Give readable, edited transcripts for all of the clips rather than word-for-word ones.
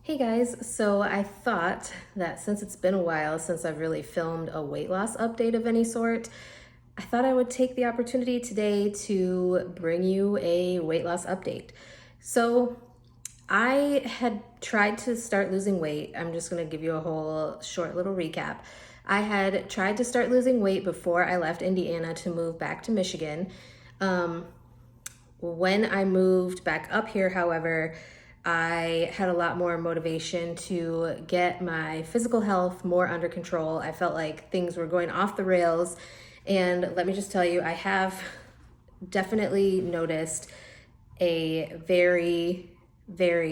Hey guys, so I thought that since it's been a while since I've really filmed a weight loss update of any sort, I thought I would take the opportunity today to bring you a weight loss update. So I had tried to start losing weight. I'm just gonna give you a whole short little recap. I had tried to start losing weight before I left Indiana to move back to Michigan. Um, when I moved back up here, however, I had a lot more motivation to get my physical health more under control. I felt like things were going off the rails. And let me just tell you, I have definitely noticed a very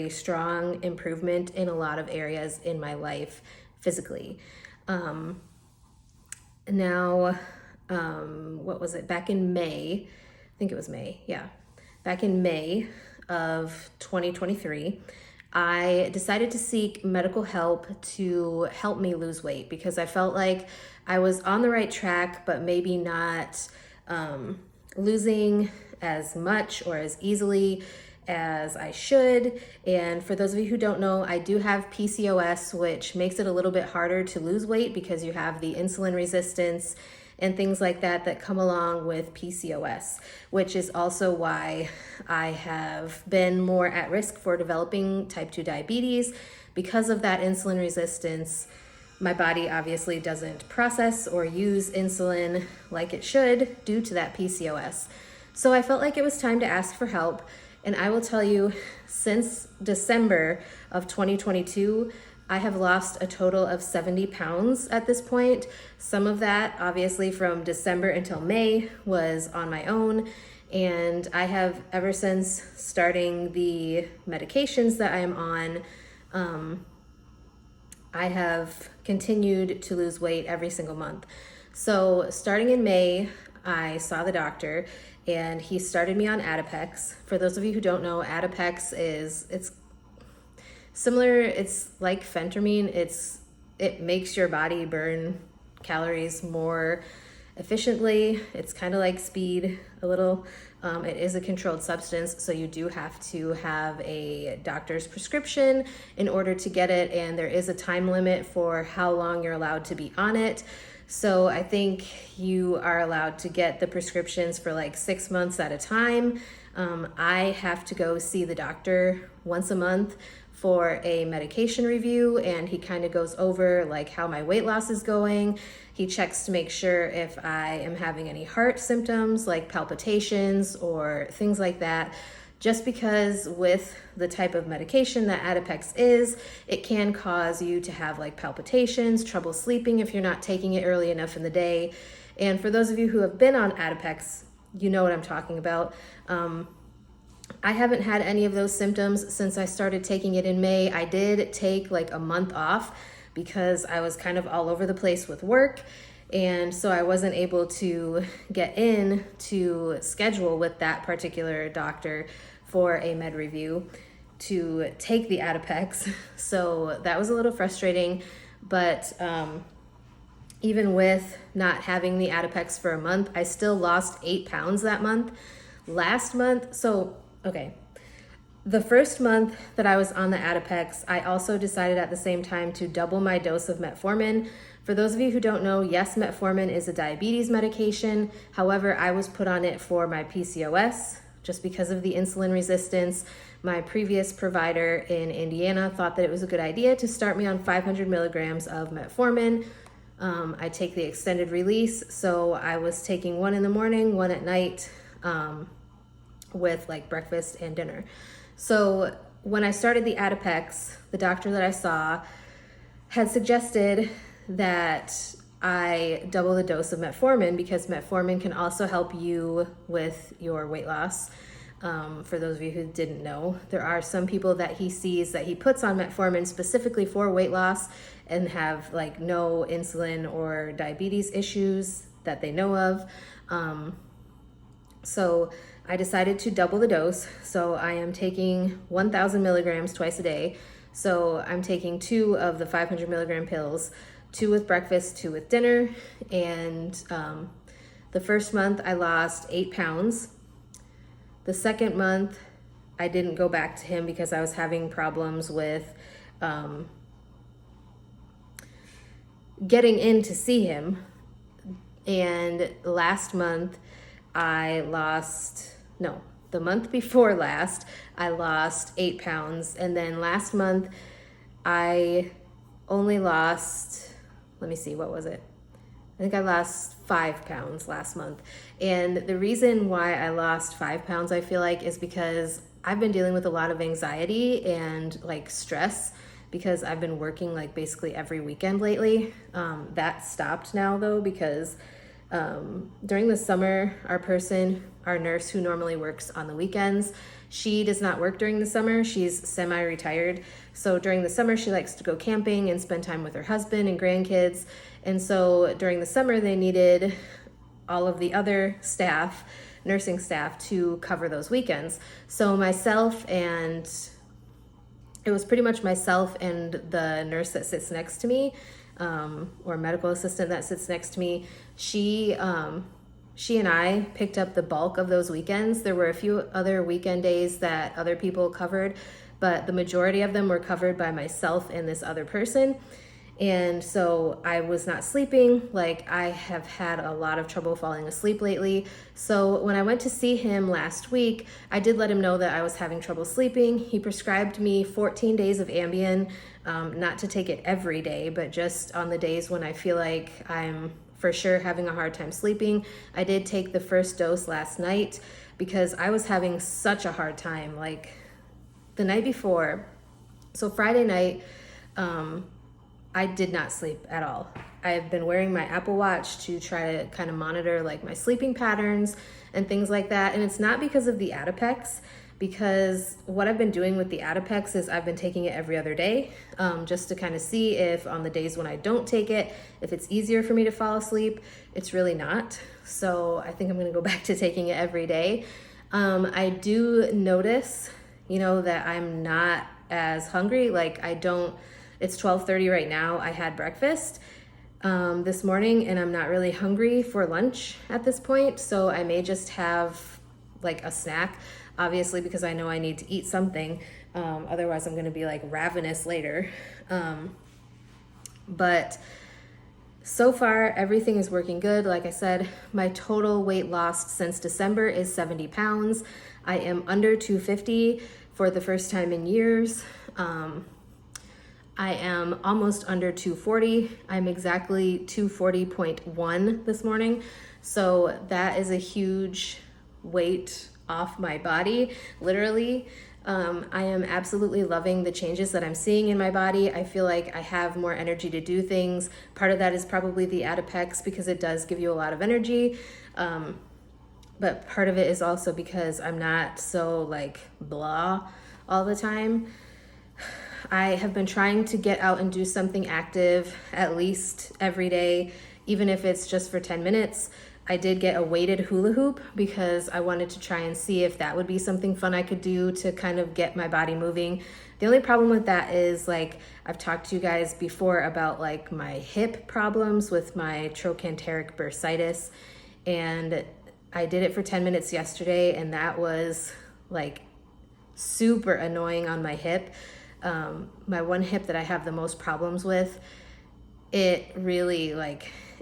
strong improvement in a lot of areas in my life physically. Um, what was it? Back in May, I think it was May, yeah. Back in May of 2023, I decided to seek medical help to help me lose weight because I felt like I was on the right track, but maybe not losing as much or as easily as I should. And for those of you who don't know, I do have PCOS, which makes it a little bit harder to lose weight because you have the insulin resistance and things like that that come along with PCOS, which is also why I have been more at risk for developing type 2 diabetes. Because of that insulin resistance, my body obviously doesn't process or use insulin like it should due to that PCOS. So I felt like it was time to ask for help. And I will tell you, since December of 2022, I have lost a total of 70 pounds at this point. Some of that, obviously, from December until May was on my own. And I have, ever since starting the medications that I am on, I have continued to lose weight every single month. So starting in May, I saw the doctor and he started me on Adipex. For those of you who don't know, Adipex it's similar, it's like phentermine. It makes your body burn calories more efficiently. It's kind of like speed a little. It is a controlled substance, so you do have to have a doctor's prescription in order to get it, and there is a time limit for how long you're allowed to be on it. So I think you are allowed to get the prescriptions for like 6 months at a time. I have to go see the doctor once a month for a medication review, and he kind of goes over like how my weight loss is going. He checks to make sure if I am having any heart symptoms like palpitations or things like that. Just because with the type of medication that Adipex is, it can cause you to have like palpitations, trouble sleeping if you're not taking it early enough in the day. And for those of you who have been on Adipex, you know what I'm talking about. I haven't had any of those symptoms since I started taking it in May. I did take like a month off because I was kind of all over the place with work. And so I wasn't able to get in to schedule with that particular doctor for a med review to take the Adipex. So that was a little frustrating, but even with not having the Adipex for a month, I still lost 8 pounds that month. Last month, okay. The first month that I was on the Adipex, I also decided at the same time to double my dose of metformin. For those of you who don't know, yes, metformin is a diabetes medication. However, I was put on it for my PCOS just because of the insulin resistance. My previous provider in Indiana thought that it was a good idea to start me on 500 milligrams of metformin. I take the extended release, so I was taking one in the morning, one at night, with like breakfast and dinner. So when I started the Adipex, the doctor that I saw had suggested that I double the dose of metformin because metformin can also help you with your weight loss. For those of you who didn't know, there are some people that he sees that he puts on metformin specifically for weight loss and have like no insulin or diabetes issues that they know of. So I decided to double the dose. So I am taking 1,000 milligrams twice a day. So I'm taking 2 of the 500 milligram pills, 2 with breakfast, 2 with dinner. And the first month I lost 8 pounds. The second month I didn't go back to him because I was having problems with getting in to see him. And last month I lost, no, the month before last, I lost 8 pounds. And then last month I only lost, let me see, what was it? I think I lost 5 pounds last month. And the reason why I lost 5 pounds, I feel like, is because I've been dealing with a lot of anxiety and like stress because I've been working like basically every weekend lately. That stopped now though, because during the summer, our nurse who normally works on the weekends, she does not work during the summer. She's semi-retired. So during the summer, she likes to go camping and spend time with her husband and grandkids. And so during the summer, they needed all of the other staff, nursing staff, to cover those weekends. So it was pretty much myself and the nurse that sits next to me, or medical assistant that sits next to me. She and I picked up the bulk of those weekends. There were a few other weekend days that other people covered, but the majority of them were covered by myself and this other person. And so I was not sleeping. Like, I have had a lot of trouble falling asleep lately. So when I went to see him last week, I did let him know that I was having trouble sleeping. He prescribed me 14 days of Ambien, not to take it every day, but just on the days when I feel like I'm for sure having a hard time sleeping. I did take the first dose last night because I was having such a hard time. Like the night before, so Friday night, I did not sleep at all. I've been wearing my Apple Watch to try to kind of monitor like my sleeping patterns and things like that. And it's not because of the Adipex, because what I've been doing with the Adipex is I've been taking it every other day, just to kind of see if on the days when I don't take it, if it's easier for me to fall asleep. It's really not. So I think I'm gonna go back to taking it every day. I do notice, that I'm not as hungry. Like it's 12:30 right now. I had breakfast this morning and I'm not really hungry for lunch at this point. So I may just have like a snack, obviously, because I know I need to eat something. Otherwise I'm gonna be like ravenous later. But so far everything is working good. Like I said, my total weight lost since December is 70 pounds. I am under 250 for the first time in years. I am almost under 240. I'm exactly 240.1 this morning. So that is a huge weight off my body, literally. I am absolutely loving the changes that I'm seeing in my body. I feel like I have more energy to do things. Part of that is probably the Adipex because it does give you a lot of energy. But part of it is also because I'm not so like blah all the time. I have been trying to get out and do something active at least every day, even if it's just for 10 minutes. I did get a weighted hula hoop because I wanted to try and see if that would be something fun I could do to kind of get my body moving. The only problem with that is, like, I've talked to you guys before about like my hip problems with my trochanteric bursitis, and I did it for 10 minutes yesterday and that was like super annoying on my hip. My one hip that I have the most problems with, it really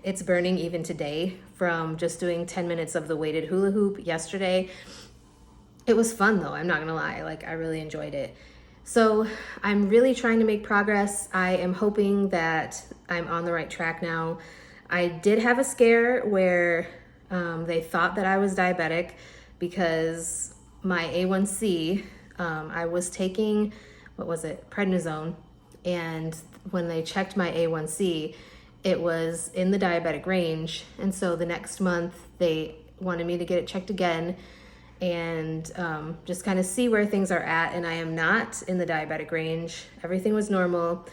it's burning even today from just doing 10 minutes of the weighted hula hoop yesterday. It was fun though, I'm not gonna lie, I really enjoyed it. So I'm really trying to make progress. I am hoping that I'm on the right track now. I did have a scare where they thought that I was diabetic because my A1C, I was taking, prednisone, and when they checked my A1C, it was in the diabetic range. And so the next month they wanted me to get it checked again and just kind of see where things are at. And I am not in the diabetic range. Everything was normal.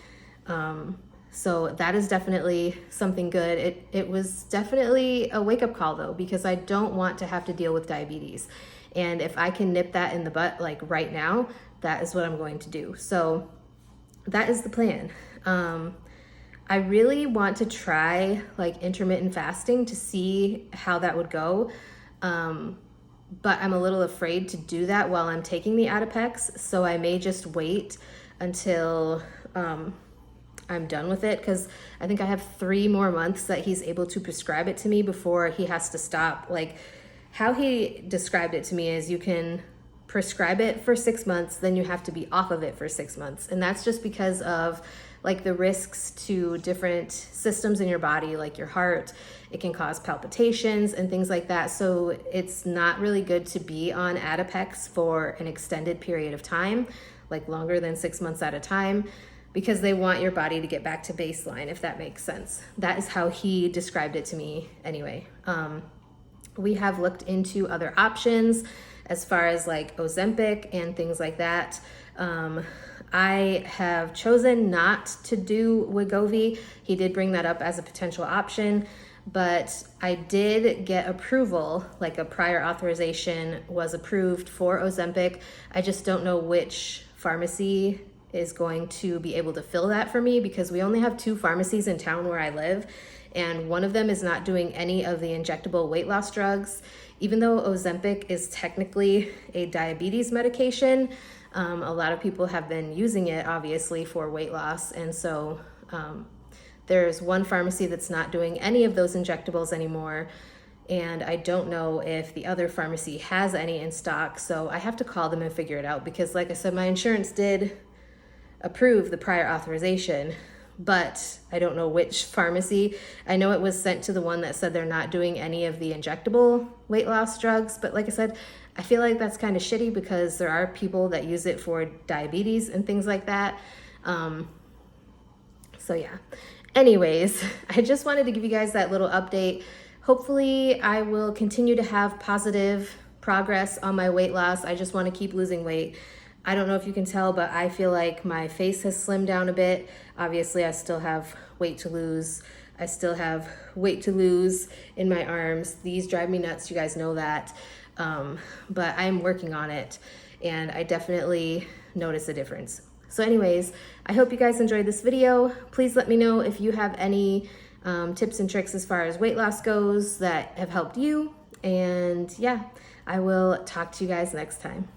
So that is definitely something good. It was definitely a wake-up call though, because I don't want to have to deal with diabetes. And if I can nip that in the butt right now, that is what I'm going to do. So that is the plan. I really want to try intermittent fasting to see how that would go. But I'm a little afraid to do that while I'm taking the Adipex. So I may just wait until I'm done with it, because I think I have 3 more months that he's able to prescribe it to me before he has to stop. Like, how he described it to me is you can prescribe it for 6 months, then you have to be off of it for 6 months. And that's just because of like the risks to different systems in your body, like your heart. It can cause palpitations and things like that. So it's not really good to be on Adipex for an extended period of time, like longer than 6 months at a time, because they want your body to get back to baseline, if that makes sense. That is how he described it to me anyway. We have looked into other options as far as like Ozempic and things like that. I have chosen not to do Wegovy. He did bring that up as a potential option, but I did get approval, like a prior authorization was approved for Ozempic. I just don't know which pharmacy is going to be able to fill that for me, because we only have 2 pharmacies in town where I live, and one of them is not doing any of the injectable weight loss drugs. Even though Ozempic is technically a diabetes medication, a lot of people have been using it obviously for weight loss, and so there's one pharmacy that's not doing any of those injectables anymore, and I don't know if the other pharmacy has any in stock, so I have to call them and figure it out, because like I said, my insurance did approve the prior authorization, but I don't know which pharmacy. I know it was sent to the one that said they're not doing any of the injectable weight loss drugs, but like I said, I feel like that's kind of shitty, because there are people that use it for diabetes and things like that. So yeah, anyways, I just wanted to give you guys that little update. Hopefully I will continue to have positive progress on my weight loss. I just want to keep losing weight. I don't know if you can tell, but I feel like my face has slimmed down a bit. Obviously, I still have weight to lose. I still have weight to lose in my arms. These drive me nuts, you guys know that. But I'm working on it, and I definitely notice a difference. So anyways, I hope you guys enjoyed this video. Please let me know if you have any tips and tricks as far as weight loss goes that have helped you. And yeah, I will talk to you guys next time.